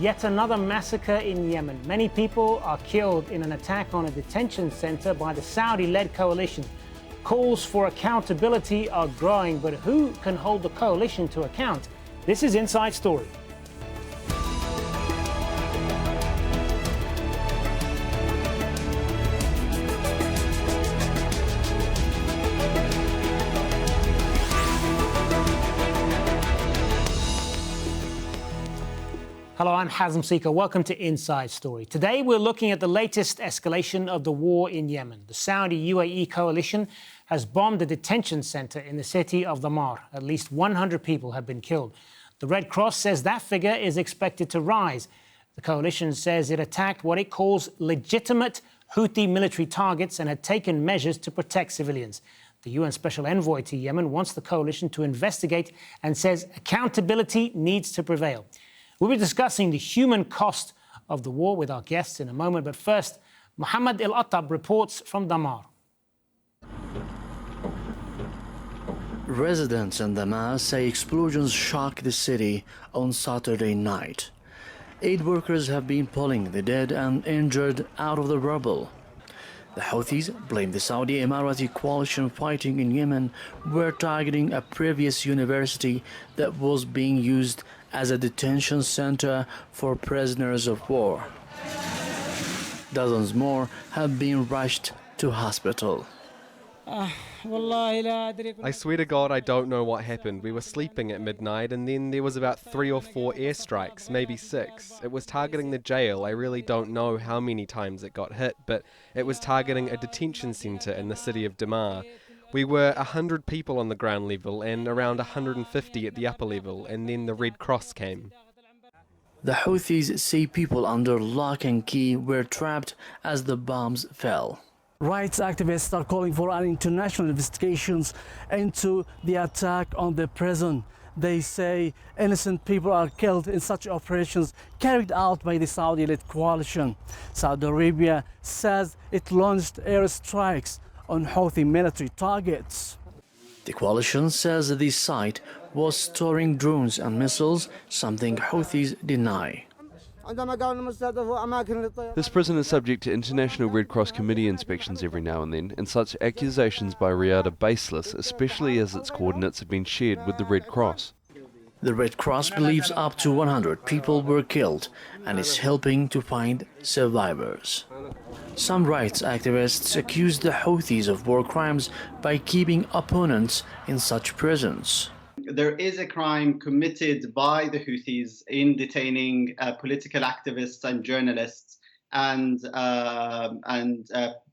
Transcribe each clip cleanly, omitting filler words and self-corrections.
Yet another massacre in Yemen. Many people are killed in an attack on a detention center by the Saudi-led coalition. Calls for accountability are growing, but who can hold the coalition to account? This is Inside Story. Hello, I'm Hazem, Sika. Welcome to Inside Story. Today, we're looking at the latest escalation of the war in Yemen. The Saudi-UAE coalition has bombed a detention center in the city of Dhamar. At least 100 people have been killed. The Red Cross says that figure is expected to rise. The coalition says it attacked what it calls legitimate Houthi military targets and had taken measures to protect civilians. The UN Special Envoy to Yemen wants the coalition to investigate and says accountability needs to prevail. We'll be discussing the human cost of the war with our guests in a moment. But first, Mohammed El-Attab reports from Dhamar. Residents in Dhamar say explosions shocked the city on Saturday night. Aid workers have been pulling the dead and injured out of the rubble. The Houthis blame the Saudi Emirati coalition fighting in Yemen were targeting a previous university that was being used as a detention center for prisoners of war. Dozens more have been rushed to hospital. I swear to God, I don't know what happened. We were sleeping at midnight and then there was about 3 or 4 airstrikes, maybe 6. It was targeting the jail. I really don't know how many times it got hit, but it was targeting a detention center in the city of Dhamar. We were 100 people on the ground level and around 150 at the upper level, and then the Red Cross came. The Houthis say people under lock and key were trapped as the bombs fell. Rights activists are calling for an international investigation into the attack on the prison. They say innocent people are killed in such operations carried out by the Saudi-led coalition. Saudi Arabia says it launched airstrikes on Houthi military targets. The coalition says the site was storing drones and missiles, something Houthis deny. This prison is subject to International Red Cross Committee inspections every now and then, and such accusations by Riyadh are baseless, especially as its coordinates have been shared with the Red Cross. The Red Cross believes up to 100 people were killed and is helping to find survivors. Some rights activists accuse the Houthis of war crimes by keeping opponents in such prisons. There is a crime committed by the Houthis in detaining political activists and journalists and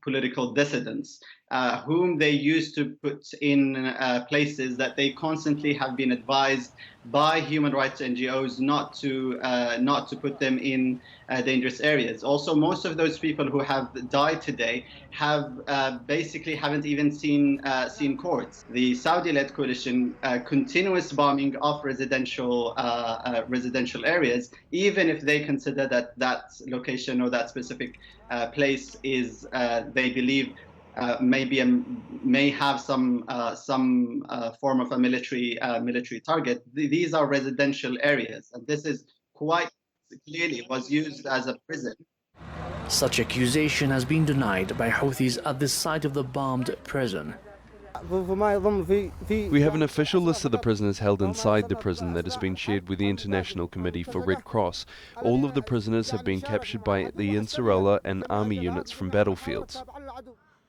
political dissidents, whom they used to put in places that they constantly have been advised by human rights NGOs not to put them in dangerous areas. Also, most of those people who have died today have basically haven't even seen courts. The Saudi-led coalition continuous bombing of residential areas, even if they consider that location or that specific place is they believe may have some form of a military target. These are residential areas, and this is quite clearly was used as a prison. Such accusation has been denied by Houthis at the site of the bombed prison. We have an official list of the prisoners held inside the prison that has been shared with the International Committee for Red Cross. All of the prisoners have been captured by the Insurola and army units from battlefields.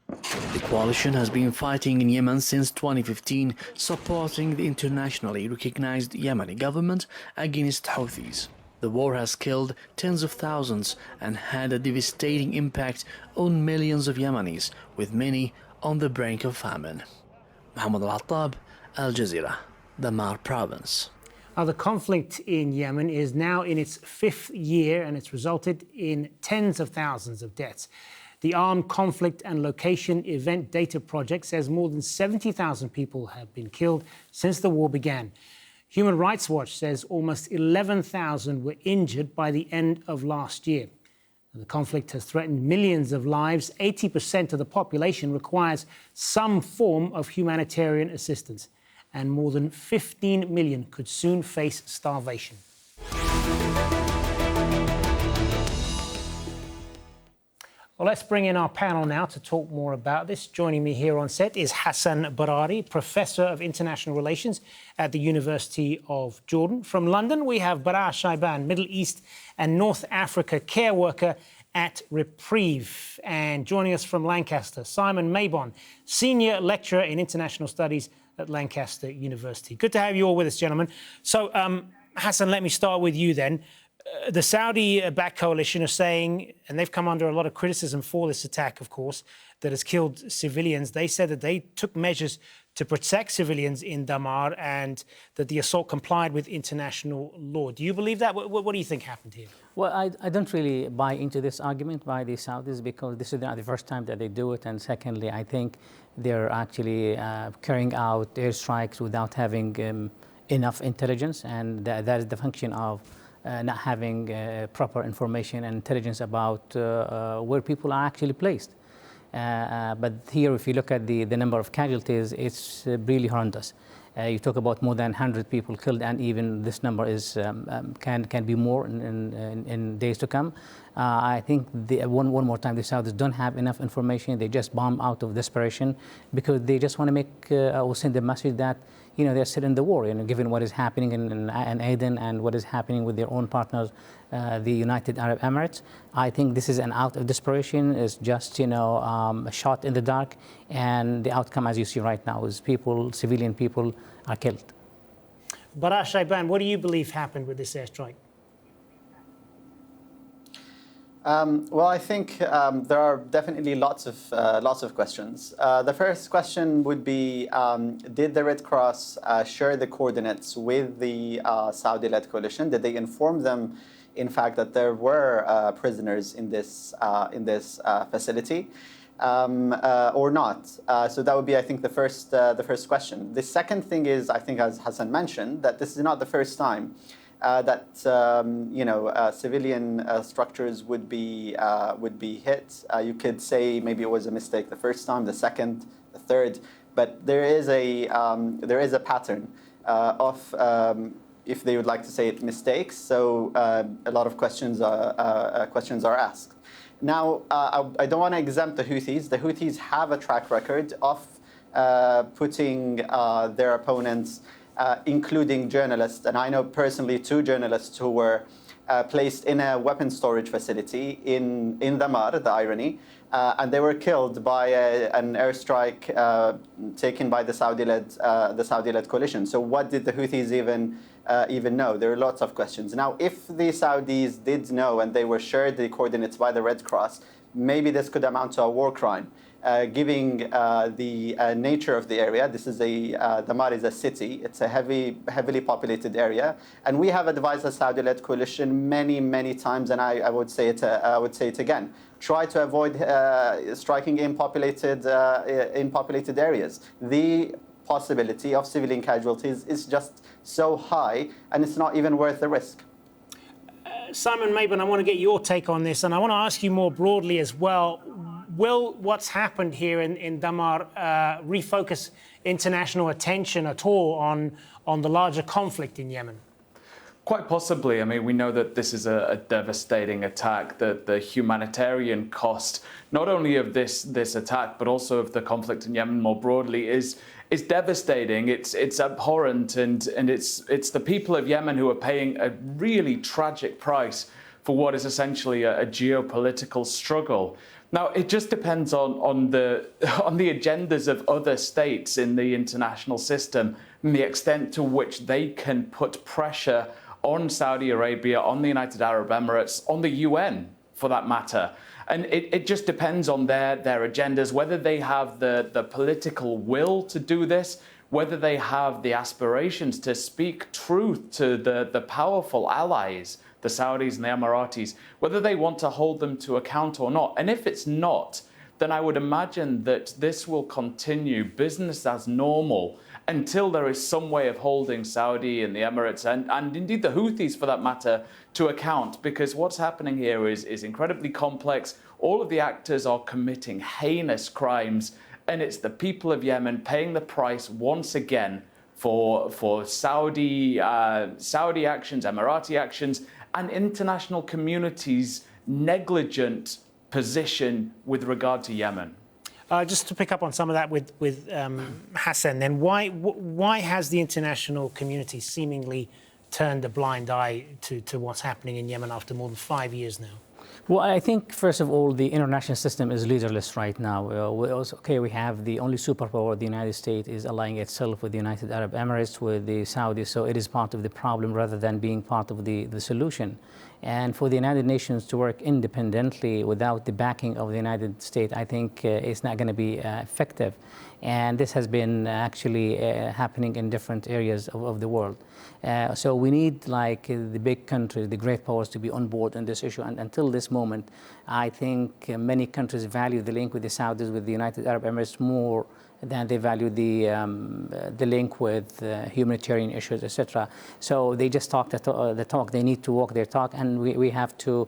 The coalition has been fighting in Yemen since 2015, supporting the internationally recognized Yemeni government against Houthis. The war has killed tens of thousands and had a devastating impact on millions of Yemenis, with many on the brink of famine. Mohammed El-Attab, Al Jazeera, Dhamar province. Now, the conflict in Yemen is now in its 5th year, and it's resulted in tens of thousands of deaths. The Armed Conflict and Location Event Data Project says more than 70,000 people have been killed since the war began. Human Rights Watch says almost 11,000 were injured by the end of last year. The conflict has threatened millions of lives. 80% of the population requires some form of humanitarian assistance, and more than 15 million could soon face starvation. Well, let's bring in our panel now to talk more about this. Joining me here on set is Hassan Barari, Professor of International Relations at the University of Jordan. From London, we have Baraa Shiban, Middle East and North Africa care worker at Reprieve. And joining us from Lancaster, Simon Mabon, Senior Lecturer in International Studies at Lancaster University. Good to have you all with us, gentlemen. So, Hassan, let me start with you then. The Saudi-backed coalition are saying, and they've come under a lot of criticism for this attack, of course, that has killed civilians. They said that they took measures to protect civilians in Dhamar and that the assault complied with international law. Do you believe that? What do you think happened here? Well, I don't really buy into this argument by the Saudis because this is not the first time that they do it. And secondly, I think they're actually carrying out airstrikes without having enough intelligence. And that is the function of not having proper information and intelligence about where people are actually placed. But here, if you look at the number of casualties, it's really horrendous. You talk about more than 100 people killed, and even this number is can be more in days to come. I think one more time, the Saudis don't have enough information. They just bomb out of desperation because they just want to make or send a message that they're still in the war. Given what is happening in Aden and what is happening with their own partners, the United Arab Emirates, I think this is an out of desperation. It's just a shot in the dark, and the outcome, as you see right now, is civilian people are killed. Baraa Shiban, what do you believe happened with this airstrike? Well, I think there are definitely lots of questions. The first question would be, did the Red Cross share the coordinates with the Saudi-led coalition? Did they inform them, in fact, that there were prisoners in this facility, or not? So that would be, I think, the first question. The second thing is, I think, as Hassan mentioned, that this is not the first time that civilian structures would be hit. You could say maybe it was a mistake the first time, the second, the third, but there is a pattern of, if they would like to say it, mistakes. So a lot of questions are asked. Now, I don't want to exempt the Houthis. The Houthis have a track record of putting their opponents, including journalists, and I know personally 2 journalists who were placed in a weapon storage facility in Dhamar, the irony, and they were killed by an airstrike taken by the Saudi-led coalition. So what did the Houthis even know? There are lots of questions. Now, if the Saudis did know and they were shared the coordinates by the Red Cross, maybe this could amount to a war crime. Given the nature of the area, Dhamar is a city. It's a heavily populated area, and we have advised the Saudi-led coalition many times, and I would say it again. Try to avoid striking in populated areas. The possibility of civilian casualties is just so high, and it's not even worth the risk. Simon Mabon, I want to get your take on this, and I want to ask you more broadly as well. Will what's happened here in Dhamar refocus international attention at all on the larger conflict in Yemen? Quite possibly. I mean, we know that this is a devastating attack, that the humanitarian cost, not only of this attack, but also of the conflict in Yemen more broadly, is devastating. It's abhorrent, and it's the people of Yemen who are paying a really tragic price for what is essentially a geopolitical struggle. Now, it just depends on the agendas of other states in the international system and the extent to which they can put pressure on Saudi Arabia, on the United Arab Emirates, on the UN, for that matter. And it just depends on their agendas, whether they have the political will to do this, whether they have the aspirations to speak truth to the powerful allies, the Saudis and the Emiratis, whether they want to hold them to account or not. And if it's not, then I would imagine that this will continue business as normal until there is some way of holding Saudi and the Emirates and indeed the Houthis, for that matter, to account. Because what's happening here is incredibly complex. All of the actors are committing heinous crimes, and it's the people of Yemen paying the price once again for Saudi actions, Emirati actions, and international communities' negligent position with regard to Yemen? Just to pick up on some of that with Hassan, then why has the international community seemingly turned a blind eye to what's happening in Yemen after more than 5 years now? Well, I think, first of all, the international system is leaderless right now. We have the only superpower, the United States, is allying itself with the United Arab Emirates, with the Saudis, so it is part of the problem rather than being part of the solution. And for the United Nations to work independently without the backing of the United States, I think it's not going to be effective. And this has been actually happening in different areas of the world. So we need the big countries, the great powers, to be on board on this issue. And until this moment, I think many countries value the link with the Saudis, with the United Arab Emirates, more than they value the link with humanitarian issues, etc. So they just talk the talk. They need to walk their talk, and we have to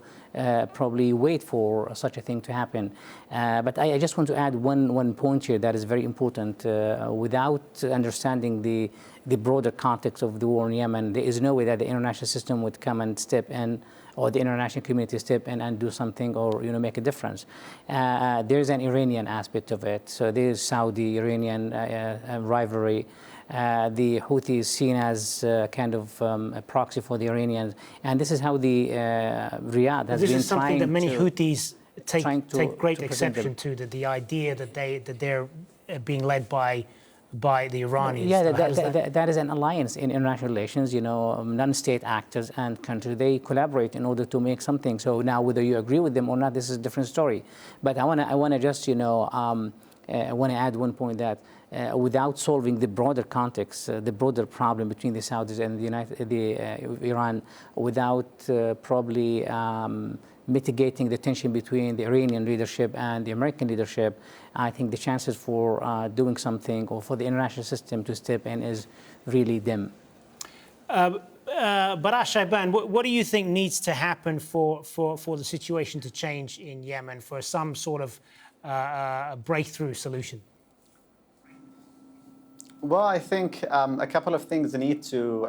probably wait for such a thing to happen. But I just want to add one point here that is very important. Without understanding the broader context of the war in Yemen, there is no way that the international system would come and step in, or the international community step in and do something, or make a difference. There's an Iranian aspect of it. So there's Saudi-Iranian rivalry. The Houthi is seen as kind of a proxy for the Iranians, and this is how the Riyadh has been trying to. This is something that many Houthis take great exception to, that the idea that they're being led by the Iranians. Yeah, that is an alliance in international relations. Non-state actors and countries, they collaborate in order to make something. So now, whether you agree with them or not, this is a different story. But I want to just I want to add one point, that without solving the broader context, the broader problem between the Saudis and Iran, without probably mitigating the tension between the Iranian leadership and the American leadership, I think the chances for doing something, or for the international system to step in, is really dim. Baraa, Shiban, what do you think needs to happen for the situation to change in Yemen, for some sort of breakthrough solution? Well, I think a couple of things need to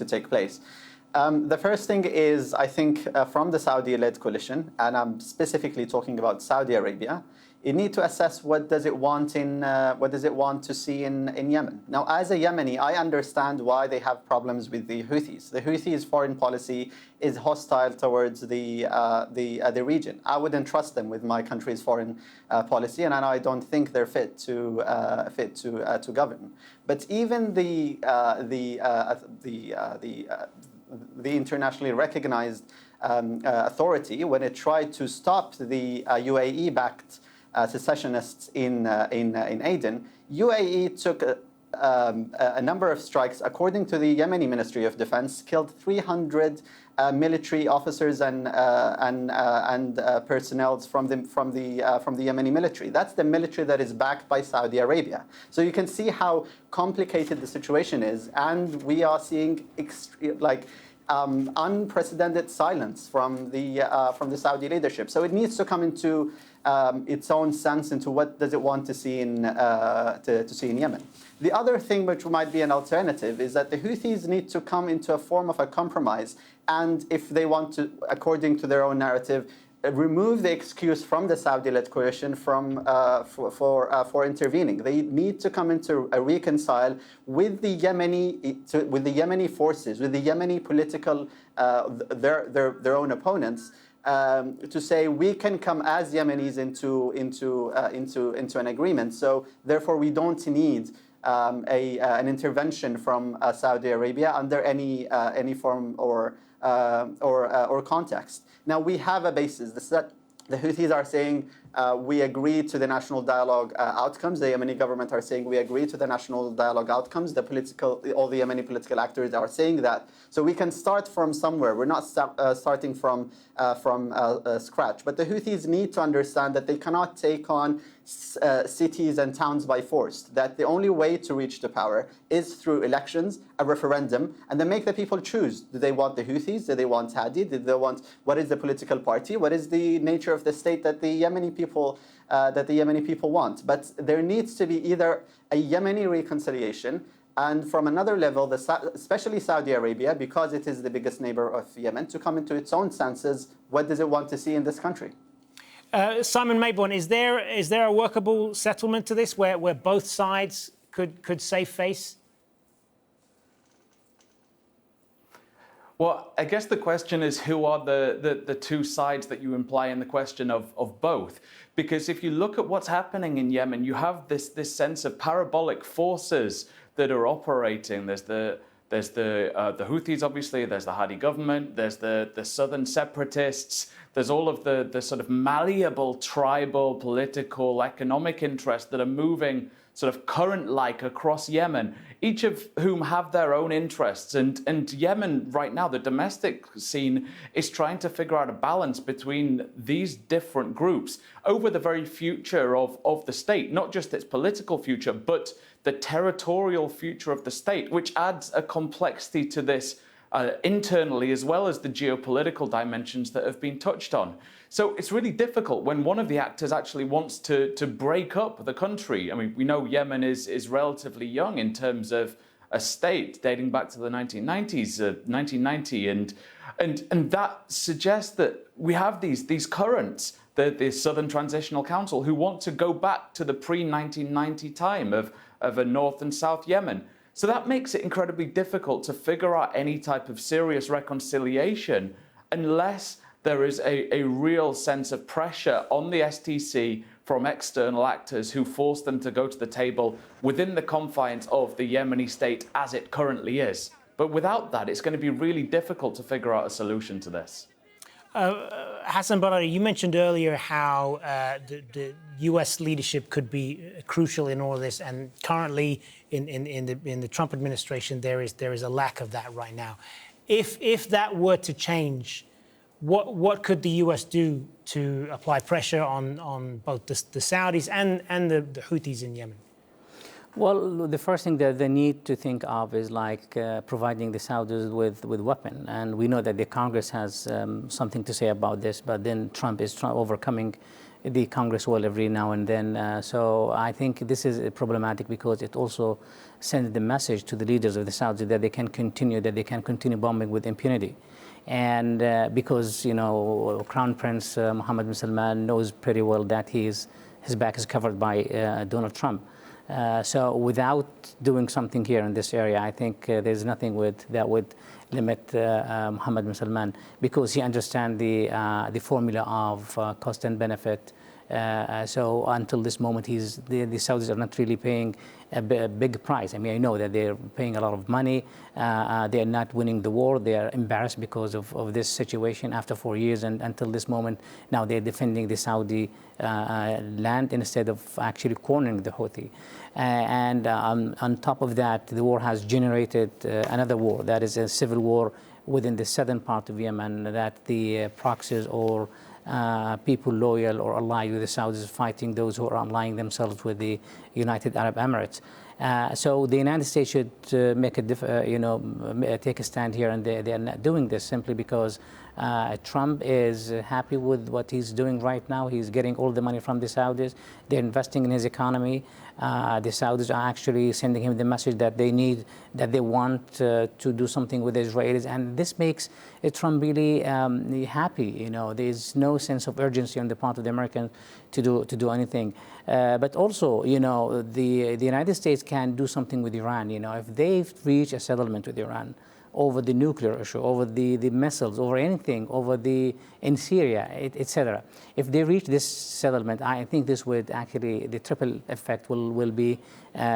take place. The first thing is, I think, from the Saudi-led coalition, and I'm specifically talking about Saudi Arabia, it needs to assess what does it want to see in Yemen. Now, as a Yemeni, I understand why they have problems with the Houthis. The Houthis' foreign policy is hostile towards the region. I wouldn't trust them with my country's foreign policy, and I don't think they're fit to govern. But even the internationally recognized authority, when it tried to stop the UAE-backed secessionists in Aden, UAE took a number of strikes. According to the Yemeni Ministry of Defense, killed 300 military officers and personnel from the Yemeni military. That's the military that is backed by Saudi Arabia. So you can see how complicated the situation is, and we are seeing unprecedented silence from the Saudi leadership. So it needs to come into its own sense into what does it want to see in Yemen. The other thing, which might be an alternative, is that the Houthis need to come into a form of a compromise, and if they want to, according to their own narrative, remove the excuse from the Saudi-led coalition for intervening. They need to come into a reconcile with the Yemeni forces, with the Yemeni political their own opponents, to say we can come as Yemenis into an agreement. So therefore, we don't need an intervention from Saudi Arabia under any form or context. Now, we have a basis. The Houthis are saying we agree to the national dialogue outcomes. The Yemeni government are saying we agree to the national dialogue outcomes. All the Yemeni political actors are saying that. So we can start from somewhere. We're not starting from scratch. But the Houthis need to understand that they cannot take on cities and towns by force, that the only way to reach the power is through elections, a referendum, and then make the people choose. Do they want the Houthis? Do they want Hadi? What is the political party? What is the nature of the state that the Yemeni people want? But there needs to be either a Yemeni reconciliation, And from another level, especially Saudi Arabia, because it is the biggest neighbor of Yemen, to come into its own senses, what does it want to see in this country? Simon Mabon, is there a workable settlement to this where both sides could save face? Well, I guess the question is, who are the two sides that you imply in the question of both? Because if you look at what's happening in Yemen, you have this sense of parabolic forces that are operating. There's the Houthis, obviously, there's the Hadi government, there's the southern separatists, there's all of the sort of malleable tribal, political, economic interests that are moving sort of current-like across Yemen, each of whom have their own interests. And Yemen right now, the domestic scene, is trying to figure out a balance between these different groups over the very future of the state, not just its political future, but the territorial future of the state, which adds a complexity to this internally, as well as the geopolitical dimensions that have been touched on. So it's really difficult when one of the actors actually wants to break up the country. I mean, we know Yemen is relatively young in terms of a state, dating back to the 1990s, 1990, and that suggests that we have these currents, the Southern Transitional Council, who want to go back to the pre-1990 time of a North and South Yemen. So that makes it incredibly difficult to figure out any type of serious reconciliation unless there is a real sense of pressure on the STC from external actors who force them to go to the table within the confines of the Yemeni state as it currently is. But without that, it's going to be really difficult to figure out a solution to this. Hassan Barari, you mentioned earlier how the U.S. leadership could be crucial in all of this, and currently in the Trump administration there is a lack of that right now. If that were to change, what could the U.S. do to apply pressure on both the Saudis and the Houthis in Yemen? Well, the first thing that they need to think of is like providing the Saudis with weapons. And we know that the Congress has something to say about this, but then Trump is overcoming the Congress will every now and then. So I think this is problematic because it also sends the message to the leaders of the Saudis that they can continue bombing with impunity. And because, you know, Crown Prince Mohammed bin Salman knows pretty well that his back is covered by Donald Trump. So without doing something here in this area, I think there's nothing that would limit Mohammed bin Salman, because he understands the formula of cost and benefit. So until this moment, the Saudis are not really paying a big price. I mean, I know that they're paying a lot of money. They are not winning the war. They are embarrassed because of this situation after 4 years. And until this moment, now they're defending the Saudi land instead of actually cornering the Houthi. And on top of that, the war has generated another war. That is a civil war within the southern part of Yemen that the proxies or people loyal or allied with the Saudis fighting those who are allying themselves with the United Arab Emirates. So the United States should take a stand here, and they are not doing this simply because Trump is happy with what he's doing right now. He's getting all the money from the Saudis. They're investing in his economy. The Saudis are actually sending him the message that they want to do something with the Israelis, and this makes Trump really happy. You know, there's no sense of urgency on the part of the Americans to do anything. But also, you know, the United States can do something with Iran. You know, if they reach a settlement with Iran over the nuclear issue, over the missiles, over anything, in Syria, etc. If they reach this settlement, I think this would actually, the triple effect will be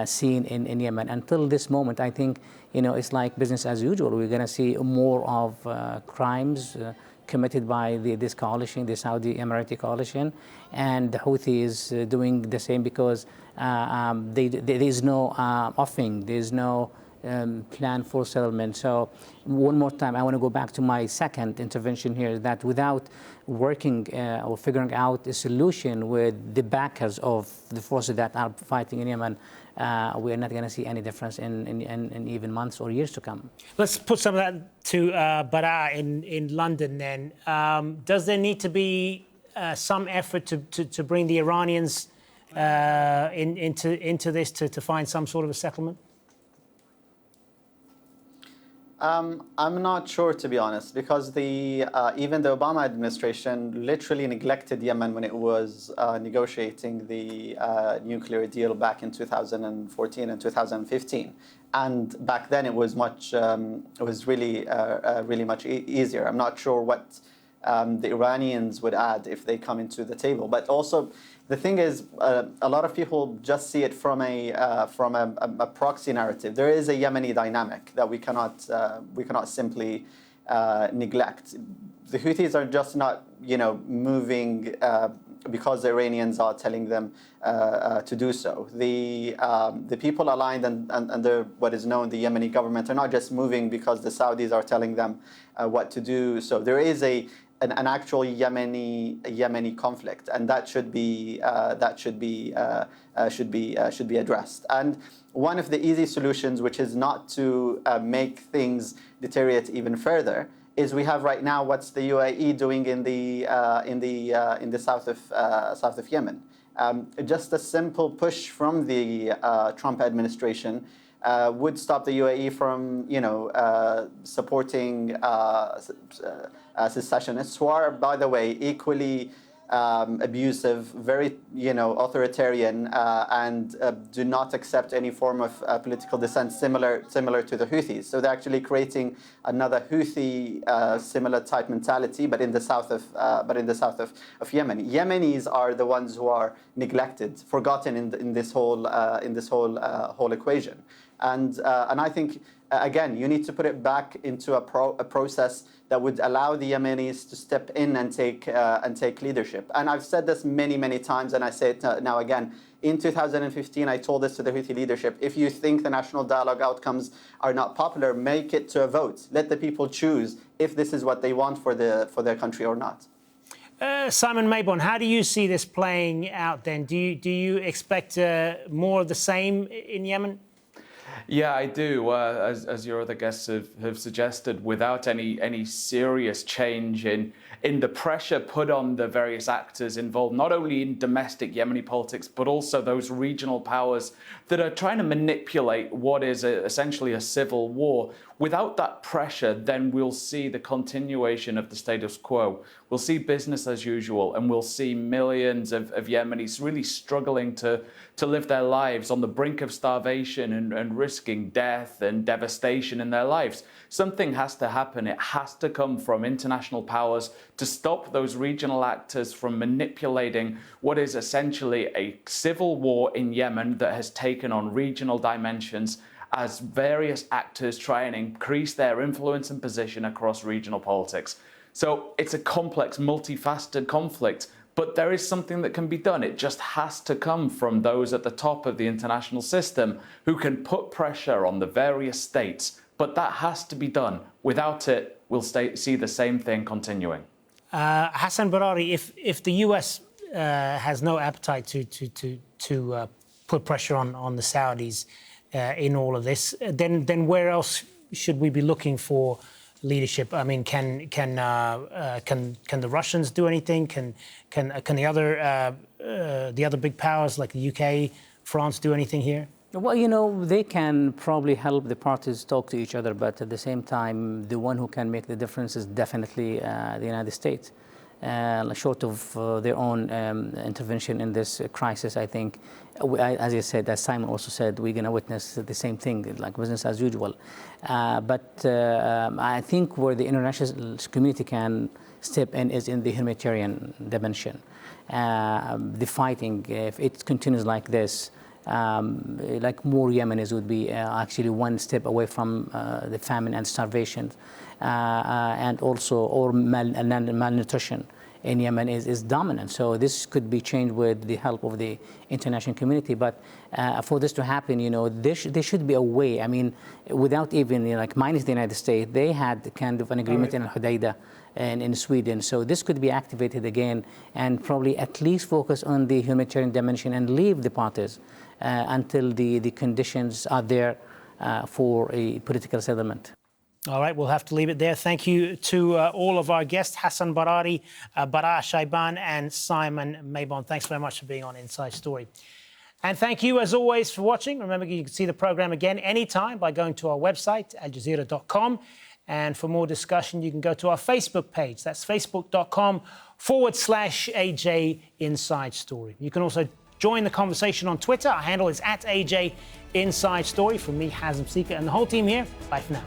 seen in Yemen. Until this moment, I think, you know, it's like business as usual. We're going to see more of crimes committed by this coalition, the Saudi Emirati coalition, and the Houthi is doing the same because there is no offing, there is no plan for settlement. So one more time, I want to go back to my second intervention here, that without working or figuring out a solution with the backers of the forces that are fighting in Yemen, we are not going to see any difference in even months or years to come. Let's put some of that to Baraa in London then. Does there need to be some effort to bring the Iranians into this to find some sort of a settlement? I'm not sure, to be honest, because even the Obama administration literally neglected Yemen when it was negotiating the nuclear deal back in 2014 and 2015. And back then it was really much easier. I'm not sure what the Iranians would add if they come into the table. But also, the thing is, a lot of people just see it from a proxy narrative. There is a Yemeni dynamic that we cannot simply neglect. The Houthis are just not, moving because the Iranians are telling them to do so. The people aligned under what is known the Yemeni government are not just moving because the Saudis are telling them what to do. So there is an actual Yemeni conflict, and that should be addressed. And one of the easy solutions, which is not to make things deteriorate even further, is we have right now what's the UAE doing in the south of Yemen. Just a simple push from the Trump administration would stop the UAE from, supporting secessionists who are, by the way, equally abusive, very, authoritarian, and do not accept any form of political dissent similar to the Houthis. So they're actually creating another Houthi similar type mentality, but in the south of Yemen. Yemenis are the ones who are neglected, forgotten in this whole equation. And I think, again, you need to put it back into a process that would allow the Yemenis to step in and take leadership. And I've said this many times, and I say it now again. In 2015, I told this to the Houthi leadership: if you think the national dialogue outcomes are not popular, make it to a vote. Let the people choose if this is what they want for their country or not. Simon Mabon, how do you see this playing out then? Do you expect more of the same in Yemen? Yeah, I do. As your other guests have suggested, without any serious change in the pressure put on the various actors involved, not only in domestic Yemeni politics, but also those regional powers that are trying to manipulate what is essentially a civil war. Without that pressure, then we'll see the continuation of the status quo. We'll see business as usual, and we'll see millions of Yemenis really struggling to live their lives on the brink of starvation and risking death and devastation in their lives. Something has to happen. It has to come from international powers to stop those regional actors from manipulating what is essentially a civil war in Yemen that has taken on regional dimensions as various actors try and increase their influence and position across regional politics. So it's a complex, multifaceted conflict, but there is something that can be done. It just has to come from those at the top of the international system who can put pressure on the various states. But that has to be done. Without it, we'll see the same thing continuing. Hassan Barari, if the US has no appetite to put pressure on the Saudis in all of this, then where else should we be looking for leadership? I mean, can the Russians do anything? Can the other big powers like the UK, France do anything here? Well, they can probably help the parties talk to each other, but at the same time, the one who can make the difference is definitely the United States. Short of their own intervention in this crisis, I think, as you said, as Simon also said, we're going to witness the same thing, like business as usual. But I think where the international community can step in is in the humanitarian dimension. The fighting, if it continues like this, like more Yemenis would be actually one step away from the famine and starvation, and also malnutrition in Yemen is dominant. So this could be changed with the help of the international community. But for this to happen, there should be a way. I mean, without even minus the United States, they had kind of an agreement in Al-Hudaydah and in Sweden. So this could be activated again and probably at least focus on the humanitarian dimension and leave the parties until the conditions are there for a political settlement. All right, we'll have to leave it there. Thank you to all of our guests, Hassan Barari, Baraa, Shiban, and Simon Mabon. Thanks very much for being on Inside Story. And thank you, as always, for watching. Remember, you can see the programme again anytime by going to our website, aljazeera.com. And for more discussion, you can go to our Facebook page. That's facebook.com/AJ Inside Story. You can also join the conversation on Twitter. Our handle is @AJ Inside Story. From me, Hazem, Sika, and the whole team here, bye for now.